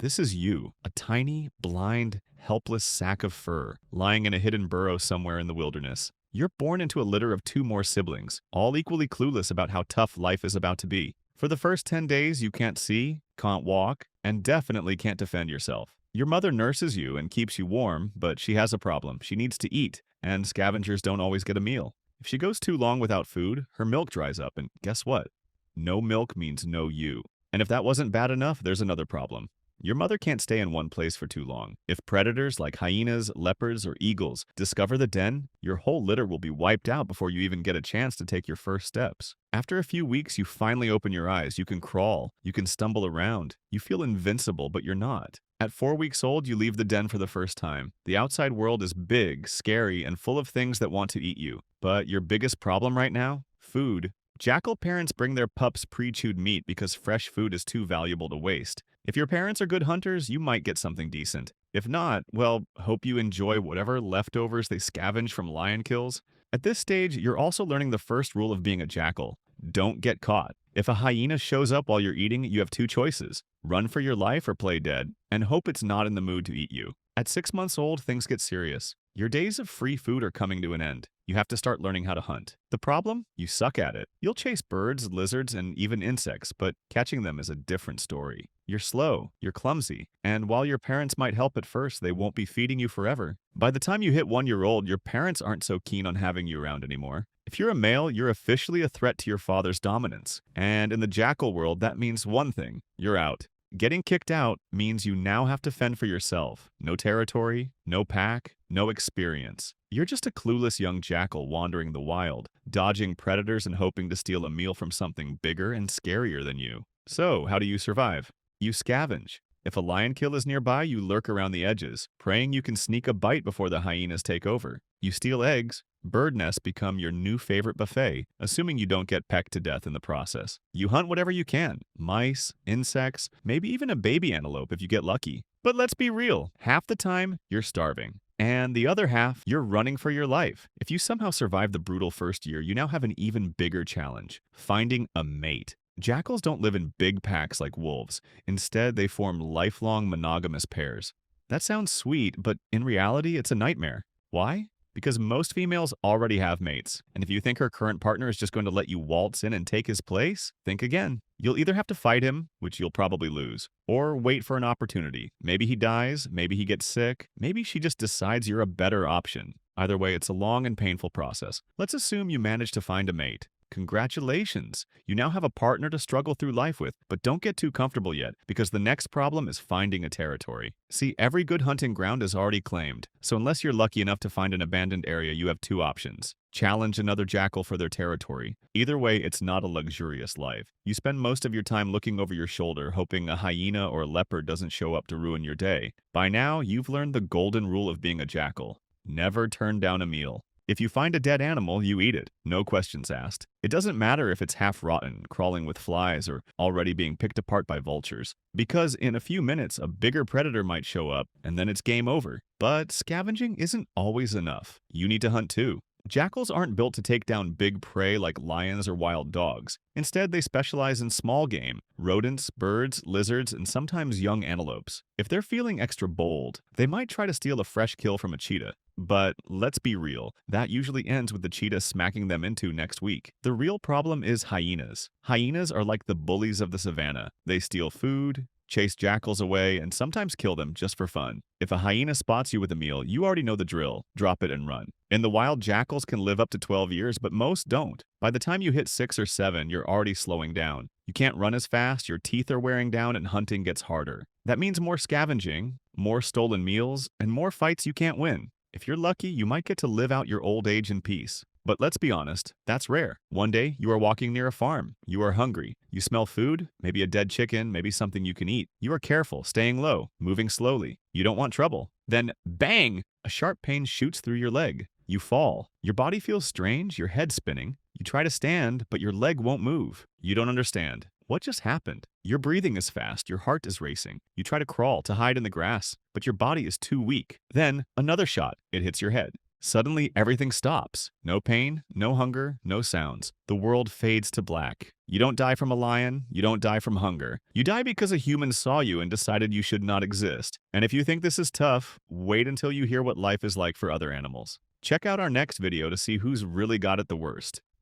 This is you, a tiny, blind, helpless sack of fur, lying in a hidden burrow somewhere in the wilderness. You're born into a litter of two more siblings, all equally clueless about how tough life is about to be. For the first 10 days, you can't see, can't walk, and definitely can't defend yourself. Your mother nurses you and keeps you warm, but she has a problem. She needs to eat, and scavengers don't always get a meal. If she goes too long without food, her milk dries up, and guess what? No milk means no you. And if that wasn't bad enough, there's another problem. Your mother can't stay in one place for too long. If predators like hyenas, leopards, or eagles discover the den, your whole litter will be wiped out before you even get a chance to take your first steps. After a few weeks, you finally open your eyes. You can crawl, you can stumble around. You feel invincible, but you're not. At 4 weeks old, you leave the den for the first time. The outside world is big, scary, and full of things that want to eat you. But your biggest problem right now? Food. Jackal parents bring their pups pre-chewed meat because fresh food is too valuable to waste. If your parents are good hunters, you might get something decent. If not, well, hope you enjoy whatever leftovers they scavenge from lion kills. At this stage, you're also learning the first rule of being a jackal. Don't get caught. If a hyena shows up while you're eating, you have two choices: run for your life or play dead, and hope it's not in the mood to eat you. At 6 months old, things get serious. Your days of free food are coming to an end. You have to start learning how to hunt. The problem? You suck at it. You'll chase birds, lizards, and even insects, but catching them is a different story. You're slow, you're clumsy, and while your parents might help at first, they won't be feeding you forever. By the time you hit 1 year old, your parents aren't so keen on having you around anymore. If you're a male, you're officially a threat to your father's dominance. And in the jackal world, that means one thing: you're out. Getting kicked out means you now have to fend for yourself. No territory, no pack, no experience. You're just a clueless young jackal wandering the wild, dodging predators and hoping to steal a meal from something bigger and scarier than you. So, how do you survive? You scavenge. If a lion kill is nearby, you lurk around the edges, praying you can sneak a bite before the hyenas take over. You steal eggs. Bird nests become your new favorite buffet, assuming you don't get pecked to death in the process. You hunt whatever you can: mice, insects, maybe even a baby antelope if you get lucky. But let's be real, half the time, you're starving. And the other half, you're running for your life. If you somehow survive the brutal first year, you now have an even bigger challenge: finding a mate. Jackals don't live in big packs like wolves. Instead, they form lifelong monogamous pairs. That sounds sweet, but in reality, it's a nightmare. Why? Because most females already have mates, and if you think her current partner is just going to let you waltz in and take his place, think again. You'll either have to fight him, which you'll probably lose, or wait for an opportunity. Maybe he dies, maybe he gets sick, maybe she just decides you're a better option. Either way, it's a long and painful process. Let's assume you manage to find a mate. Congratulations! You now have a partner to struggle through life with, but don't get too comfortable yet, because the next problem is finding a territory. See, every good hunting ground is already claimed, so unless you're lucky enough to find an abandoned area, you have two options: challenge another jackal for their territory. Either way, it's not a luxurious life. You spend most of your time looking over your shoulder, hoping a hyena or a leopard doesn't show up to ruin your day. By now, you've learned the golden rule of being a jackal: never turn down a meal. If you find a dead animal, you eat it, no questions asked. It doesn't matter if it's half rotten, crawling with flies, or already being picked apart by vultures. Because in a few minutes, a bigger predator might show up, and then it's game over. But scavenging isn't always enough. You need to hunt too. Jackals aren't built to take down big prey like lions or wild dogs. Instead, they specialize in small game: rodents, birds, lizards, and sometimes young antelopes. If they're feeling extra bold, they might try to steal a fresh kill from a cheetah. But let's be real, that usually ends with the cheetah smacking them into next week. The real problem is hyenas. Hyenas are like the bullies of the savannah. They steal food, chase jackals away, and sometimes kill them just for fun. If a hyena spots you with a meal, you already know the drill: drop it and run. In the wild, jackals can live up to 12 years, but most don't. By the time you hit 6 or 7, you're already slowing down. You can't run as fast, your teeth are wearing down, and hunting gets harder. That means more scavenging, more stolen meals, and more fights you can't win. If you're lucky, you might get to live out your old age in peace. But let's be honest, that's rare. One day, you are walking near a farm. You are hungry. You smell food, maybe a dead chicken, maybe something you can eat. You are careful, staying low, moving slowly. You don't want trouble. Then, bang! A sharp pain shoots through your leg. You fall. Your body feels strange, your head spinning. You try to stand, but your leg won't move. You don't understand. What just happened? Your breathing is fast, your heart is racing. You try to crawl, to hide in the grass, but your body is too weak. Then, another shot. It hits your head. Suddenly, everything stops. No pain, no hunger, no sounds. The world fades to black. You don't die from a lion, you don't die from hunger. You die because a human saw you and decided you should not exist. And if you think this is tough, wait until you hear what life is like for other animals. Check out our next video to see who's really got it the worst.